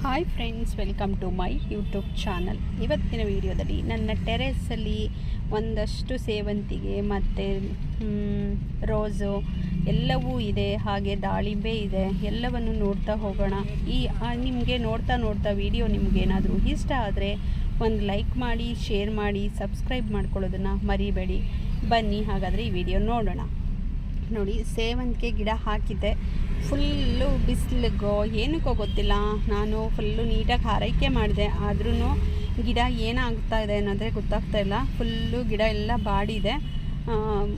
Hi friends, welcome to my YouTube channel. ಇವತ್ತಿನ ವಿಡಿಯೋದಲ್ಲಿ ನನ್ನ ಟೆರೆಸಲ್ಲಿ ಒಂದಷ್ಟು ಸೇವಂತಿಗೆ ಮತ್ತು ರೋಸು ಎಲ್ಲವೂ ಇದೆ, ಹಾಗೆ ದಾಳಿಂಬೆ ಇದೆ. ಎಲ್ಲವನ್ನು ನೋಡ್ತಾ ಹೋಗೋಣ. ನಿಮಗೆ ನೋಡ್ತಾ ವಿಡಿಯೋ ನಿಮಗೇನಾದರೂ ಇಷ್ಟ ಆದರೆ ಒಂದು ಲೈಕ್ ಮಾಡಿ, ಶೇರ್ ಮಾಡಿ, ಸಬ್ಸ್ಕ್ರೈಬ್ ಮಾಡ್ಕೊಳ್ಳೋದನ್ನು ಮರಿಬೇಡಿ. ಬನ್ನಿ ಹಾಗಾದರೆ ಈ ವಿಡಿಯೋ ನೋಡೋಣ. ನೋಡಿ, ಸೇವಂತಿಗೆ ಗಿಡ ಹಾಕಿದ್ದೆ. ಫುಲ್ಲು ಬಿಸಿಲಿಗೋ ಏನಕ್ಕೋ ಗೊತ್ತಿಲ್ಲ, ನಾನು ಫುಲ್ಲು ನೀಟಾಗಿ ಆರೈಕೆ ಮಾಡಿದೆ. ಆದ್ರೂ ಗಿಡ ಏನಾಗ್ತಾ ಇದೆ ಅನ್ನೋದ್ರೆ ಗೊತ್ತಾಗ್ತಾ ಇಲ್ಲ. ಫುಲ್ಲು ಗಿಡ ಎಲ್ಲ ಬಾಡಿದೆ,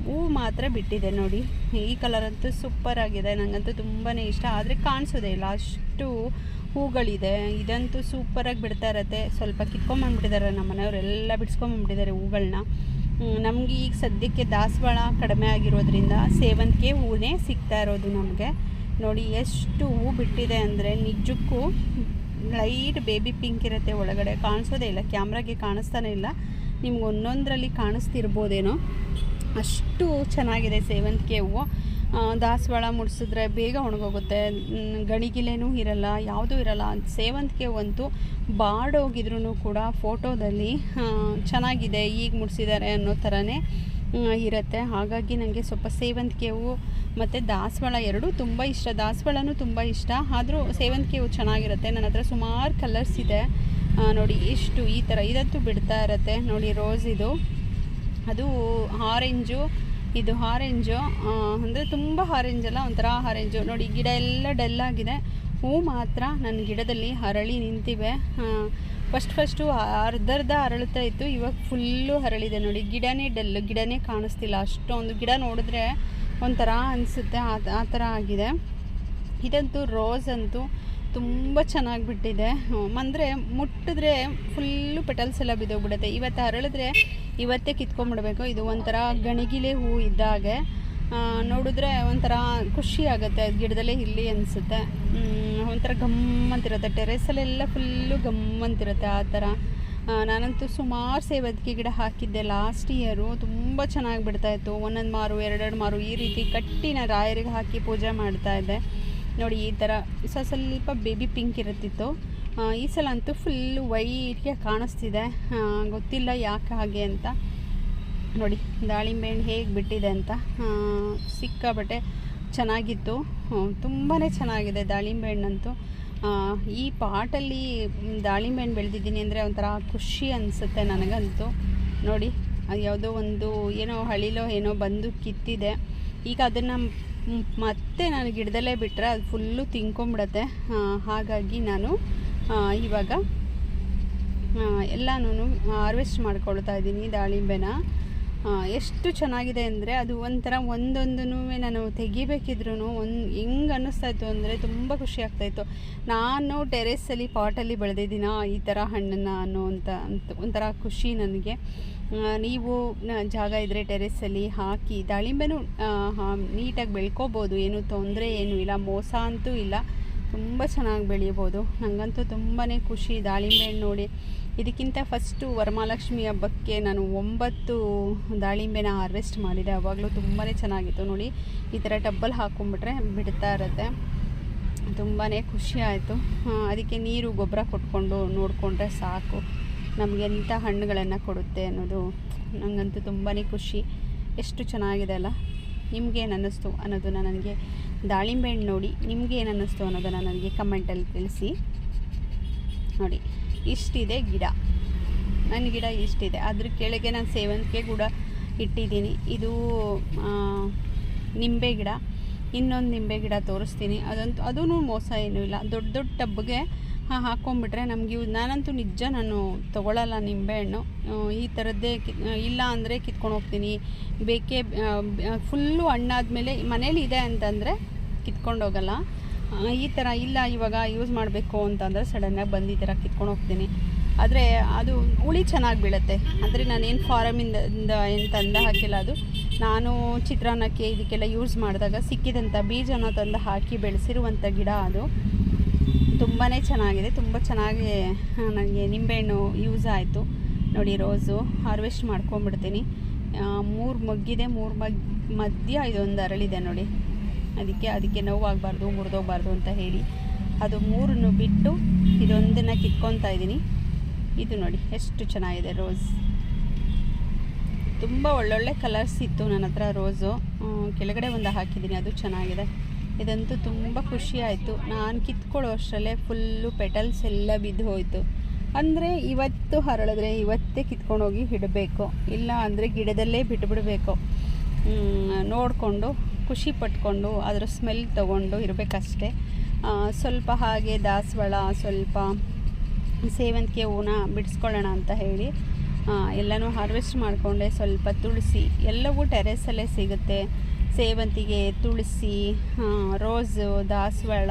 ಹೂವು ಮಾತ್ರ ಬಿಟ್ಟಿದೆ. ನೋಡಿ, ಈ ಕಲರ್ ಅಂತೂ ಸೂಪರ್ ಆಗಿದೆ, ನನಗಂತೂ ತುಂಬಾ ಇಷ್ಟ. ಆದರೆ ಕಾಣಿಸೋದೇ ಇಲ್ಲ, ಅಷ್ಟು ಹೂಗಳಿದೆ. ಇದಂತೂ ಸೂಪರಾಗಿ ಬಿಡ್ತಾ ಇರತ್ತೆ. ಸ್ವಲ್ಪ ಕಿತ್ಕೊಂಡ್ಬಂದ್ಬಿಟ್ಟಿದ್ದಾರೆ ನಮ್ಮ ಮನೆಯವರೆಲ್ಲ, ಬಿಡಿಸ್ಕೊಂಡ್ಬಂದ್ಬಿಟ್ಟಿದ್ದಾರೆ ಹೂಗಳನ್ನ. ನಮಗೆ ಈಗ ಸದ್ಯಕ್ಕೆ ದಾಸವಾಳ ಕಡಿಮೆ ಆಗಿರೋದ್ರಿಂದ ಸೇವಂತಿಗೆ ಹೂವೇ ಸಿಗ್ತಾ ಇರೋದು ನಮಗೆ. ನೋಡಿ ಎಷ್ಟು ಹೂ ಬಿಟ್ಟಿದೆ ಅಂದರೆ ನಿಜಕ್ಕೂ ಲೈಟ್ ಬೇಬಿ ಪಿಂಕ್ ಇರುತ್ತೆ ಒಳಗಡೆ. ಕಾಣಿಸೋದೇ ಇಲ್ಲ, ಕ್ಯಾಮ್ರಾಗೆ ಕಾಣಿಸ್ತಾನೆ ಇಲ್ಲ. ನಿಮ್ಗೆ ಒಂದೊಂದರಲ್ಲಿ ಕಾಣಿಸ್ತಿರ್ಬೋದೇನೋ, ಅಷ್ಟು ಚೆನ್ನಾಗಿದೆ ಸೇವಂತಿಗೆ ಹೂವು. ದಾಸವಾಳ ಮುಡಿಸಿದ್ರೆ ಬೇಗ ಒಣಗೋಗುತ್ತೆ, ಗಣಿಗಿಲೇನೂ ಇರಲ್ಲ, ಯಾವುದೂ ಇರಲ್ಲ. ಸೇವಂತಿಗೆ ಹೂವಂತೂ ಬಾಡೋಗಿದ್ರೂ ಕೂಡ ಫೋಟೋದಲ್ಲಿ ಚೆನ್ನಾಗಿದೆ, ಈಗ ಮುಡಿಸಿದ್ದಾರೆ ಅನ್ನೋ ಥರನೇ ಇರುತ್ತೆ. ಹಾಗಾಗಿ ನನಗೆ ಸ್ವಲ್ಪ ಸೇವಂತಿಗೆ ಹೂವು ಮತ್ತು ದಾಸವಾಳ ಎರಡೂ ತುಂಬ ಇಷ್ಟ. ದಾಸವಾಳನೂ ತುಂಬ ಇಷ್ಟ, ಆದರೂ ಸೇವಂತಿಗೆ ಹೂವು ಚೆನ್ನಾಗಿರುತ್ತೆ. ನನ್ನ ಹತ್ರ ಸುಮಾರು ಕಲರ್ಸ್ ಇದೆ. ನೋಡಿ ಇಷ್ಟು ಈ ಥರ ಇದಂತೂ ಬಿಡ್ತಾ ಇರುತ್ತೆ. ನೋಡಿ, ರೋಸ್ ಇದು, ಅದು ಆರೆಂಜು, ಇದು ಆರೆಂಜು ಅಂದರೆ ತುಂಬ ಆರೆಂಜ್ ಅಲ್ಲ, ಒಂಥರ ಆರೆಂಜು. ನೋಡಿ, ಗಿಡ ಎಲ್ಲ ಡಲ್ಲಾಗಿದೆ, ಹೂ ಮಾತ್ರ ನನ್ನ ಗಿಡದಲ್ಲಿ ಅರಳಿ ನಿಂತಿವೆ. ಫಸ್ಟು ಅರ್ಧ ಅರಳುತ್ತಾ ಇತ್ತು, ಇವಾಗ ಫುಲ್ಲು ಅರಳಿದೆ. ನೋಡಿ, ಗಿಡನೇ ಡಲ್ಲು, ಗಿಡನೇ ಕಾಣಿಸ್ತಿಲ್ಲ. ಅಷ್ಟೊಂದು ಗಿಡ ನೋಡಿದ್ರೆ ಒಂಥರ ಅನಿಸುತ್ತೆ, ಆ ಥರ ಆಗಿದೆ. ಇದಂತೂ ರೋಸ್ ಅಂತೂ ತುಂಬ ಚೆನ್ನಾಗಿ ಬಿಟ್ಟಿದೆ. ಅಂದರೆ ಮುಟ್ಟಿದ್ರೆ ಫುಲ್ಲು ಪೆಟಲ್ಸ್ ಎಲ್ಲ ಬಿದ್ದೋಗ್ಬಿಡುತ್ತೆ. ಇವತ್ತು ಅರಳಿದ್ರೆ ಇವತ್ತೇ ಕಿತ್ಕೊಂಡ್ಬಿಡ್ಬೇಕು. ಇದು ಒಂಥರ ಗಣಿಗಿಲೆ ಹೂ ಇದ್ದಾಗೆ ನೋಡಿದ್ರೆ ಒಂಥರ ಖುಷಿ ಆಗುತ್ತೆ, ಗಿಡದಲ್ಲೇ ಇಲ್ಲಿ ಅನಿಸುತ್ತೆ. ಒಂಥರ ಗಮ್ಮಂತಿರುತ್ತೆ, ಟೆರೆಸಲ್ಲೆಲ್ಲ ಫುಲ್ಲು ಗಮ್ಮಂತಿರುತ್ತೆ ಆ ಥರ. ನಾನಂತೂ ಸುಮಾರು ಸೇವಂತಿಗೆ ಗಿಡ ಹಾಕಿದ್ದೆ ಲಾಸ್ಟ್ ಇಯರು, ತುಂಬ ಚೆನ್ನಾಗಿ ಬಿಡ್ತಾಯಿತ್ತು. ಒಂದೊಂದು ಮಾರು, ಎರಡೆರಡು ಮಾರು ಈ ರೀತಿ ಕಟ್ಟಿ ನಾನು ರಾಯರಿಗೆ ಹಾಕಿ ಪೂಜೆ ಮಾಡ್ತಾಯಿದ್ದೆ. ನೋಡಿ, ಈ ಥರ ಸ್ವಲ್ಪ ಬೇಬಿ ಪಿಂಕ್ ಇರುತ್ತಿತ್ತು. ಈ ಸಲ ಅಂತೂ ಫುಲ್ಲು ವೈಟ್ಗೆ ಕಾಣಿಸ್ತಿದೆ, ಗೊತ್ತಿಲ್ಲ ಯಾಕೆ ಹಾಗೆ ಅಂತ. ನೋಡಿ, ದಾಳಿಂಬೆ ಹಣ್ಣು ಹೇಗೆ ಬಿಟ್ಟಿದೆ ಅಂತ, ಸಿಕ್ಕಾಬಟ್ಟೆ ಚೆನ್ನಾಗಿತ್ತು, ತುಂಬಾ ಚೆನ್ನಾಗಿದೆ ದಾಳಿಂಬೆ ಹಣ್ಣಂತೂ. ಈ ಪಾಟಲ್ಲಿ ದಾಳಿಂಬೆ ಹಣ್ಣು ಬೆಳೆದಿದ್ದೀನಿ ಅಂದರೆ ಒಂಥರ ಖುಷಿ ಅನಿಸುತ್ತೆ ನನಗಂತೂ. ನೋಡಿ, ಅದು ಯಾವುದೋ ಒಂದು ಏನೋ ಹಳಿಲೋ ಏನೋ ಬಂದು ಕಿತ್ತಿದೆ. ಈಗ ಅದನ್ನು ಮತ್ತೆ ನಾನು ಗಿಡದಲ್ಲೇ ಬಿಟ್ಟರೆ ಅದು ಫುಲ್ಲು ತಿನ್ಕೊಂಬಿಡತ್ತೆ. ಹಾಗಾಗಿ ನಾನು ಇವಾಗ ಎಲ್ಲನೂ ಹಾರ್ವೆಸ್ಟ್ ಮಾಡ್ಕೊಳ್ತಾ ಇದ್ದೀನಿ ದಾಳಿಂಬೆನ. ಎಷ್ಟು ಚೆನ್ನಾಗಿದೆ ಅಂದರೆ ಅದು ಒಂಥರ ಒಂದೊಂದೂ ನಾನು ತೆಗಿಬೇಕಿದ್ರೂ ಹೆಂಗೆ ಅನ್ನಿಸ್ತಾಯಿತ್ತು ಅಂದರೆ ತುಂಬ ಖುಷಿ ಆಗ್ತಾಯಿತ್ತು. ನಾನು ಟೆರೆಸಲ್ಲಿ ಪಾಟಲ್ಲಿ ಬೆಳೆದಿದ್ದೀನ ಈ ಥರ ಹಣ್ಣನ್ನು ಅನ್ನೋವಂಥ ಒಂಥರ ಖುಷಿ ನನಗೆ. ನೀವು ಜಾಗ ಇದ್ದರೆ ಟೆರೆಸಲ್ಲಿ ಹಾಕಿ ದಾಳಿಂಬೆನೂ ನೀಟಾಗಿ ಬೆಳ್ಕೋಬೋದು, ಏನೂ ತೊಂದರೆ ಏನೂ ಇಲ್ಲ, ಮೋಸ ಅಂತೂ ಇಲ್ಲ, ತುಂಬ ಚೆನ್ನಾಗಿ ಬೆಳೀಬೋದು. ನನಗಂತೂ ತುಂಬಾ ಖುಷಿ ದಾಳಿಂಬೆ ಹಣ್ಣು ನೋಡಿ. ಇದಕ್ಕಿಂತ ಫಸ್ಟು ವರಮಹಾಲಕ್ಷ್ಮಿ ಹಬ್ಬಕ್ಕೆ ನಾನು 9 ದಾಳಿಂಬೆನ ಹಾರ್ವೆಸ್ಟ್ ಮಾಡಿದೆ, ಆವಾಗಲೂ ತುಂಬಾ ಚೆನ್ನಾಗಿತ್ತು. ನೋಡಿ, ಈ ಥರ ಟಬ್ಬಲ್ಲಿ ಹಾಕ್ಕೊಂಬಿಟ್ರೆ ಬಿಡ್ತಾ ಇರುತ್ತೆ, ತುಂಬಾ ಖುಷಿ ಆಯಿತು. ಅದಕ್ಕೆ ನೀರು ಗೊಬ್ಬರ ಕೊಟ್ಕೊಂಡು ನೋಡಿಕೊಂಡ್ರೆ ಸಾಕು, ನಮಗೆ ಎಂಥ ಹಣ್ಣುಗಳನ್ನು ಕೊಡುತ್ತೆ ಅನ್ನೋದು ನನಗಂತೂ ತುಂಬಾ ಖುಷಿ. ಎಷ್ಟು ಚೆನ್ನಾಗಿದೆ ಅಲ್ಲ. ನಿಮಗೇನು ಅನ್ನಿಸ್ತು ಅನ್ನೋದನ್ನು ನನಗೆ ದಾಳಿಂಬೆ ಹಣ್ಣು ನೋಡಿ ನಿಮಗೇನು ಅನ್ನಿಸ್ತು ಅನ್ನೋದನ್ನು ನನಗೆ ಕಮೆಂಟಲ್ಲಿ ತಿಳಿಸಿ. ನೋಡಿ, ಇಷ್ಟಿದೆ ಗಿಡ, ನನ್ನ ಗಿಡ ಇಷ್ಟಿದೆ. ಅದ್ರ ಕೆಳಗೆ ನಾನು ಸೇವಂತಿಗೆ ಕೂಡ ಇಟ್ಟಿದ್ದೀನಿ. ಇದು ನಿಂಬೆ ಗಿಡ, ಇನ್ನೊಂದು ನಿಂಬೆ ಗಿಡ ತೋರಿಸ್ತೀನಿ. ಅದೂ ಮೋಸ ಏನೂ ಇಲ್ಲ. ದೊಡ್ಡ ದೊಡ್ಡ ಟಬ್ಗೆ ಹಾಕ್ಕೊಂಬಿಟ್ರೆ ನಮಗೆ ನಾನಂತೂ ನಾನು ತೊಗೊಳ್ಳಲ್ಲ ನಿಂಬೆಹಣ್ಣು. ಈ ಥರದ್ದೇ ಇಲ್ಲ ಅಂದರೆ ಕಿತ್ಕೊಂಡು ಹೋಗ್ತೀನಿ. ಬೇಕೇ ಫುಲ್ಲು ಹಣ್ಣಾದಮೇಲೆ ಮನೇಲಿ ಇದೆ ಅಂತಂದರೆ ಕಿತ್ಕೊಂಡು ಹೋಗಲ್ಲ. ಈ ಥರ ಇಲ್ಲ ಇವಾಗ ಯೂಸ್ ಮಾಡಬೇಕು ಅಂತಂದರೆ ಸಡನ್ನಾಗಿ ಬಂದು ಈ ಥರ ಕಿತ್ಕೊಂಡು ಹೋಗ್ತೀನಿ. ಆದರೆ ಅದು ಹುಳಿ ಚೆನ್ನಾಗಿ ಬೀಳುತ್ತೆ. ಅಂದರೆ ನಾನೇನು ಫಾರಮಿಂದ ಏನು ತಂದು ಹಾಕಿಲ್ಲ, ಅದು ನಾನು ಚಿತ್ರಾನ್ನಕ್ಕೆ ಇದಕ್ಕೆಲ್ಲ ಯೂಸ್ ಮಾಡಿದಾಗ ಸಿಕ್ಕಿದಂಥ ಬೀಜನ ತಂದು ಹಾಕಿ ಬೆಳೆಸಿರುವಂಥ ಗಿಡ. ಅದು ತುಂಬಾ ಚೆನ್ನಾಗಿದೆ, ತುಂಬ ಚೆನ್ನಾಗಿ ನನಗೆ ನಿಂಬೆಹಣ್ಣು ಯೂಸ್ ಆಯಿತು. ನೋಡಿ, ರೋಸು ಹಾರ್ವೆಸ್ಟ್ ಮಾಡ್ಕೊಂಬಿಡ್ತೀನಿ. 3 ಮಗ್ಗಿದೆ, 3 ಮಧ್ಯ ಇದೊಂದು ಅರಳಿದೆ ನೋಡಿ. ಅದಕ್ಕೆ ನೋವಾಗಬಾರ್ದು, ಮುರಿದೋಗಬಾರ್ದು ಅಂತ ಹೇಳಿ ಅದು 3 ಬಿಟ್ಟು ಇದೊಂದನ್ನು ಕಿತ್ಕೊತಾ ಇದ್ದೀನಿ. ಇದು ನೋಡಿ ಎಷ್ಟು ಚೆನ್ನಾಗಿದೆ ರೋಸ್. ತುಂಬ ಒಳ್ಳೊಳ್ಳೆ ಕಲರ್ಸ್ ಇತ್ತು ನನ್ನ ಹತ್ರ ರೋಸು. ಕೆಳಗಡೆ ಒಂದು ಹಾಕಿದ್ದೀನಿ, ಅದು ಚೆನ್ನಾಗಿದೆ. ಇದಂತೂ ತುಂಬ ಖುಷಿ ಆಯಿತು. ನಾನು ಕಿತ್ಕೊಳ್ಳೋ ಅಷ್ಟರಲ್ಲೇ ಫುಲ್ಲು ಪೆಟಲ್ಸ್ ಎಲ್ಲ ಬಿದ್ದು ಹೋಯಿತು. ಅಂದರೆ ಇವತ್ತು ಹರಳಿದ್ರೆ ಇವತ್ತೇ ಕಿತ್ಕೊಂಡೋಗಿ ಇಡಬೇಕು, ಇಲ್ಲ ಅಂದರೆ ಗಿಡದಲ್ಲೇ ಬಿಟ್ಟುಬಿಡಬೇಕು. ನೋಡಿಕೊಂಡು ಖುಷಿ ಪಟ್ಕೊಂಡು ಅದರ ಸ್ಮೆಲ್ ತೊಗೊಂಡು ಇರಬೇಕಷ್ಟೆ. ಸ್ವಲ್ಪ ಹಾಗೆ ದಾಸವಾಳ, ಸ್ವಲ್ಪ ಸೇವಂತಿಗೆ ಹೂವನ್ನ ಬಿಡಿಸ್ಕೊಳ್ಳೋಣ ಅಂತ ಹೇಳಿ ಎಲ್ಲನೂ ಹಾರ್ವೆಸ್ಟ್ ಮಾಡಿಕೊಂಡೆ. ಸ್ವಲ್ಪ ತುಳಸಿ, ಎಲ್ಲವೂ ಟೆರೆಸಲ್ಲೇ ಸಿಗುತ್ತೆ. ಸೇವಂತಿಗೆ, ತುಳಸಿ, ರೋಸು, ದಾಸವಾಳ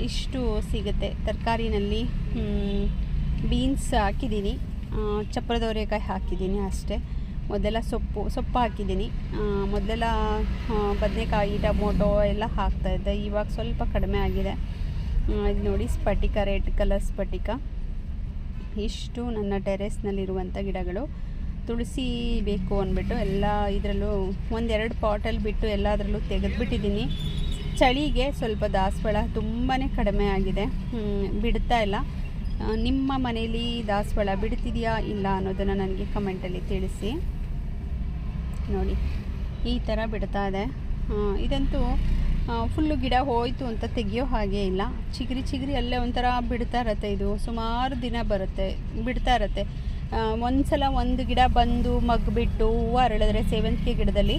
ಇಷ್ಟು ಸಿಗುತ್ತೆ. ತರಕಾರಿನಲ್ಲಿ ಬೀನ್ಸ್ ಹಾಕಿದ್ದೀನಿ, ಚಪ್ರದವರೆಕಾಯಿ ಹಾಕಿದ್ದೀನಿ ಅಷ್ಟೇ. ಮೊದಲೆಲ್ಲ ಸೊಪ್ಪು ಹಾಕಿದ್ದೀನಿ. ಮೊದಲೆಲ್ಲ ಬದನೆಕಾಯಿ, ಟೊಮೊಟೊ ಎಲ್ಲ ಹಾಕ್ತಾಯಿದ್ದೆ. ಇವಾಗ ಸ್ವಲ್ಪ ಕಡಿಮೆ ಆಗಿದೆ. ಇದು ನೋಡಿ ಸ್ಫಟಿಕ, ರೆಡ್ ಕಲರ್ ಸ್ಫಟಿಕ. ಇಷ್ಟು ನನ್ನ ಟೆರೆಸ್ನಲ್ಲಿರುವಂಥ ಗಿಡಗಳು. ತುಳಸಿ ಬೇಕು ಅಂದ್ಬಿಟ್ಟು ಎಲ್ಲ ಇದರಲ್ಲೂ 1-2 ಪಾಟಲ್ಲಿ ಬಿಟ್ಟು ಎಲ್ಲದರಲ್ಲೂ ತೆಗೆದುಬಿಟ್ಟಿದ್ದೀನಿ. ಚಳಿಗೆ ಸ್ವಲ್ಪ ದಾಸವಾಳ ತುಂಬಾ ಕಡಿಮೆ ಆಗಿದೆ, ಬಿಡ್ತಾ ಇಲ್ಲ. ನಿಮ್ಮ ಮನೇಲಿ ದಾಸವಾಳ ಬಿಡ್ತಿದೆಯಾ ಇಲ್ಲ ಅನ್ನೋದನ್ನು ನನಗೆ ಕಮೆಂಟಲ್ಲಿ ತಿಳಿಸಿ. ನೋಡಿ ಈ ಥರ ಬಿಡ್ತಾ ಇದೆ. ಇದಂತೂ ಫುಲ್ಲು ಗಿಡ ಹೋಯಿತು ಅಂತ ತೆಗಿಯೋ ಹಾಗೆ ಇಲ್ಲ. ಚಿಗುರಿ ಅಲ್ಲೇ ಒಂಥರ ಬಿಡ್ತಾ ಇರತ್ತೆ. ಇದು ಸುಮಾರು ದಿನ ಬಿಡ್ತಾ ಇರತ್ತೆ. ಒಂದು ಸಲ ಒಂದು ಗಿಡ ಬಂದು ಮಗ್ಬಿಟ್ಟು ಹೂವು ಅರಳಿದ್ರೆ ಸೇವಂತಿಗೆ ಗಿಡದಲ್ಲಿ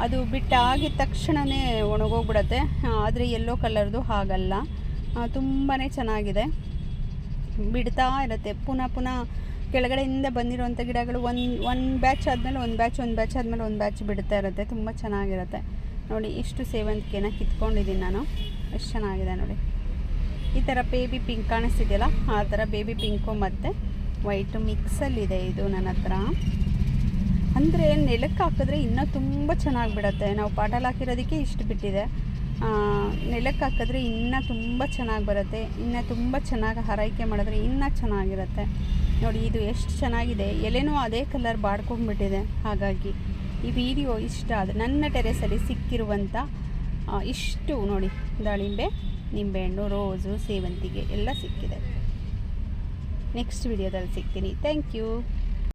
ಅದು ಬಿಟ್ಟಾಗಿದ ತಕ್ಷಣವೇ ಒಣಗೋಗ್ಬಿಡತ್ತೆ. ಆದರೆ ಯೆಲ್ಲೋ ಕಲರ್ದು ಹಾಗಲ್ಲ, ತುಂಬಾ ಚೆನ್ನಾಗಿದೆ, ಬಿಡ್ತಾ ಇರುತ್ತೆ. ಪುನಃ ಕೆಳಗಡೆಯಿಂದ ಬಂದಿರುವಂಥ ಗಿಡಗಳು ಒಂದು ಬ್ಯಾಚ್ ಆದಮೇಲೆ ಒಂದು ಬ್ಯಾಚ್ ಬಿಡ್ತಾ ಇರುತ್ತೆ. ತುಂಬ ಚೆನ್ನಾಗಿರುತ್ತೆ. ನೋಡಿ ಇಷ್ಟು ಸೇವಂತಿಗೆನ ಕಿತ್ಕೊಂಡಿದ್ದೀನಿ ನಾನು, ಎಷ್ಟು ಚೆನ್ನಾಗಿದೆ ನೋಡಿ. ಈ ಥರ ಬೇಬಿ ಪಿಂಕ್ ಕಾಣಿಸ್ತಿದೆಯಲ್ಲ, ಆ ಥರ ಬೇಬಿ ಪಿಂಕು ಮತ್ತು ವೈಟು ಮಿಕ್ಸಲ್ಲಿದೆ ಇದು ನನ್ನ ಹತ್ರ. ಅಂದರೆ ನೆಲಕ್ಕೆ ಹಾಕಿದ್ರೆ ಇನ್ನೂ ತುಂಬ ಚೆನ್ನಾಗಿ ಬಿಡುತ್ತೆ. ನಾವು ಪಾಟಲ್ಲಿ ಹಾಕಿರೋದಕ್ಕೆ ಇಷ್ಟು ಬಿಟ್ಟಿದೆ. ನೆಲಕ್ಕೆ ಹಾಕಿದ್ರೆ ಇನ್ನೂ ತುಂಬ ಚೆನ್ನಾಗಿ ಬರುತ್ತೆ. ಇನ್ನೂ ತುಂಬ ಚೆನ್ನಾಗಿ ಆರೈಕೆ ಮಾಡಿದ್ರೆ ಇನ್ನೂ ಚೆನ್ನಾಗಿರುತ್ತೆ. ನೋಡಿ ಇದು ಎಷ್ಟು ಚೆನ್ನಾಗಿದೆ. ಎಲೆನೂ ಅದೇ ಕಲರ್ ಬಾಡ್ಕೊಂಡ್ಬಿಟ್ಟಿದೆ. ಹಾಗಾಗಿ ಈ ವಿಡಿಯೋ ಇಷ್ಟ ಆದರೆ ನನ್ನ ಟೆರೆಸಲ್ಲಿ ಸಿಕ್ಕಿರುವಂಥ ಇಷ್ಟು ನೋಡಿ, ದಾಳಿಂಬೆ, ನಿಂಬೆಹಣ್ಣು, ರೋಸು, ಸೇವಂತಿಗೆ ಎಲ್ಲ ಸಿಕ್ಕಿದೆ. ನೆಕ್ಸ್ಟ್ ವಿಡಿಯೋದಲ್ಲಿ ಸಿಗ್ತೀನಿ. Thank you.